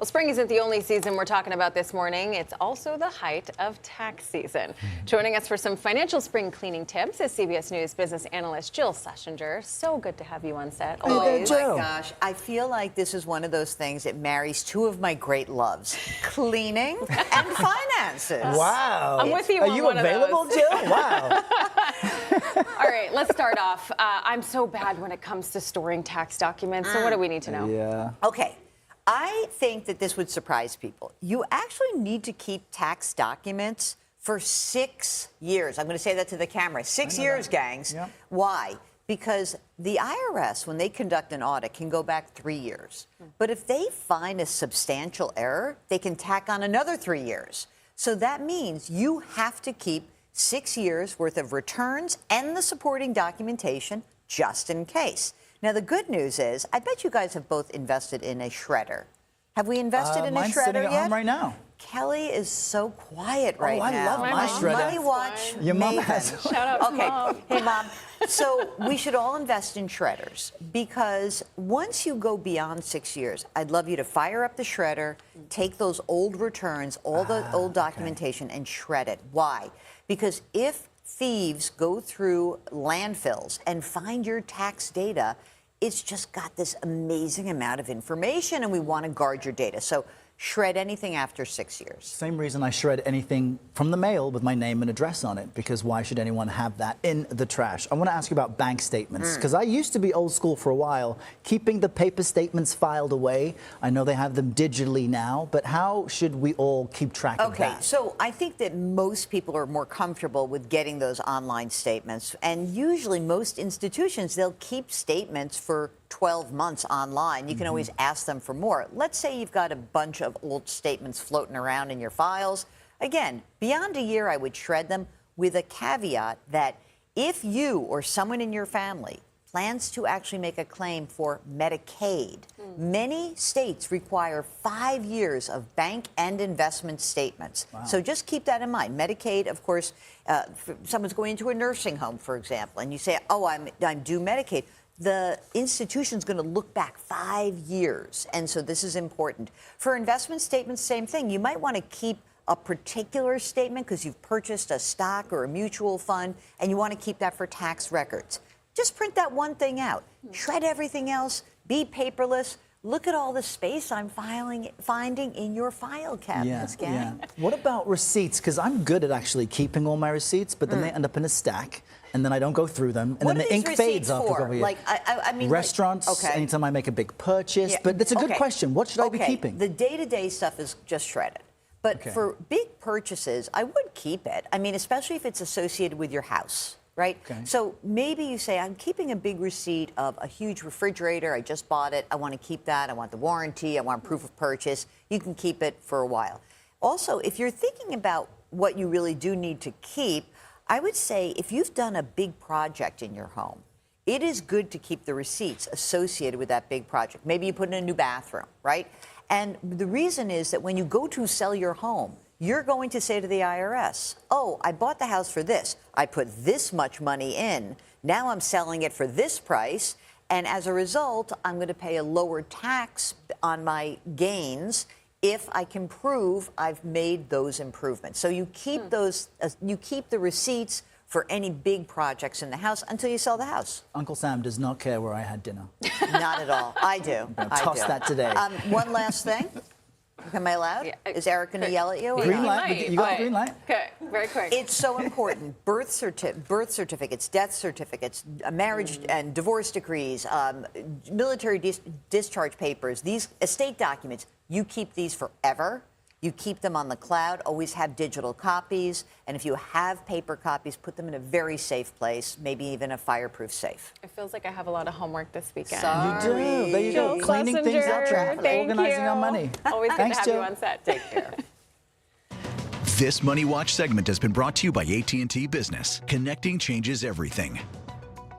Well, spring isn't the only season we're talking about this morning. It's also the height of tax season. Joining us for some financial spring cleaning tips is CBS News business analyst Jill Schlesinger. So good to have you on set. Always. Oh my gosh, I feel like this is one of those things that marries two of my great loves, cleaning and finances. Wow. I'm with you Are on you one available, of those. Jill? Wow. All right, let's start off. I'm so bad when it comes to storing tax documents. So what do we need to know? Yeah. Okay, I think that this would surprise people. You actually need to keep tax documents for 6 years. I'm going to say that to the camera. 6 years, gangs. Yep. Why? Because the IRS, when they conduct an audit, can go back 3 years. But if they find a substantial error, they can tack on another 3 years. So that means you have to keep 6 years worth of returns and the supporting documentation just in case. Now, the good news is, I bet you guys have both invested in a shredder. Have we invested in a Mine's shredder sitting at yet? home right now. Kelly is so quiet right I now. love my shredder. Money Watch. Your mom Maven. has one. Shout out to Okay, Mom. hey Mom. So we should all invest in shredders because once you go beyond 6 years, I'd love you to fire up the shredder, take those old returns, all the old documentation, and shred it. Why? Because if thieves go through landfills and find your tax data, it's just got this amazing amount of information, and we want to guard your data. So shred anything after 6 years. Same reason I shred anything from the mail with my name and address on it, because why should anyone have that in the trash? I want to ask you about bank statements, because I used to be old school for a while, keeping the paper statements filed away. I know they have them digitally now, but how should we all keep track of that? Okay, so I think that most people are more comfortable with getting those online statements, and usually most institutions, they'll keep statements for 12 months online. You can always ask them for more. Let's say you've got a bunch of old statements floating around in your files. Again, beyond a year, I would shred them with a caveat that if you or someone in your family plans to actually make a claim for Medicaid, many states require 5 years of bank and investment statements. Wow. So just keep that in mind. Medicaid, of course, someone's going into a nursing home, for example, and you say, oh, I'm due Medicaid. The institution's going to look back 5 years, and so this is important. For investment statements, same thing. You might want to keep a particular statement because you've purchased a stock or a mutual fund, and you want to keep that for tax records. Just print that one thing out. Shred everything else. Be paperless. Look at all the space I'm finding in your file cabinets, gang. What about receipts? Because I'm good at actually keeping all my receipts, but then they end up in a stack, and then I don't go through them, and What then are the these ink fades receipts after a for? couple of years. Like, I mean, Restaurants, like, okay. anytime I make a big purchase, Yeah, but it's a good okay. question. What should I be keeping? The day-to-day stuff is just shredded. But for big purchases, I would keep it. I mean, especially if it's associated with your house, right? Okay. So maybe you say, I'm keeping a big receipt of a huge refrigerator. I just bought it. I want to keep that. I want the warranty. I want proof of purchase. You can keep it for a while. Also, if you're thinking about what you really do need to keep, I would say if you've done a big project in your home, it is good to keep the receipts associated with that big project. Maybe you put in a new bathroom, right? And the reason is that when you go to sell your home, you're going to say to the IRS, oh, I bought the house for this. I put this much money in. Now I'm selling it for this price. And as a result, I'm going to pay a lower tax on my gains if I can prove I've made those improvements. So you keep those, you keep the receipts for any big projects in the house until you sell the house. Uncle Sam does not care where I had dinner. Not at all. I do. Toss that today. One last thing. Am I allowed? Yeah. Is Eric going to yell at you? Or Green not? light. You got the green light. Okay, very quick. It's so important. Birth certificates, death certificates, marriage and divorce decrees, military discharge papers, these estate documents, you keep these forever. You keep them on the cloud, always have digital copies, and if you have paper copies, put them in a very safe place, maybe even a fireproof safe. It feels like I have a lot of homework this weekend. Sorry. You do. There you go. Jill Cleaning things up, Schlesinger, thank organizing you. our money. Always good Thanks, to have Jill. you on set. Take care. This Money Watch segment has been brought to you by AT&T Business. Connecting changes everything.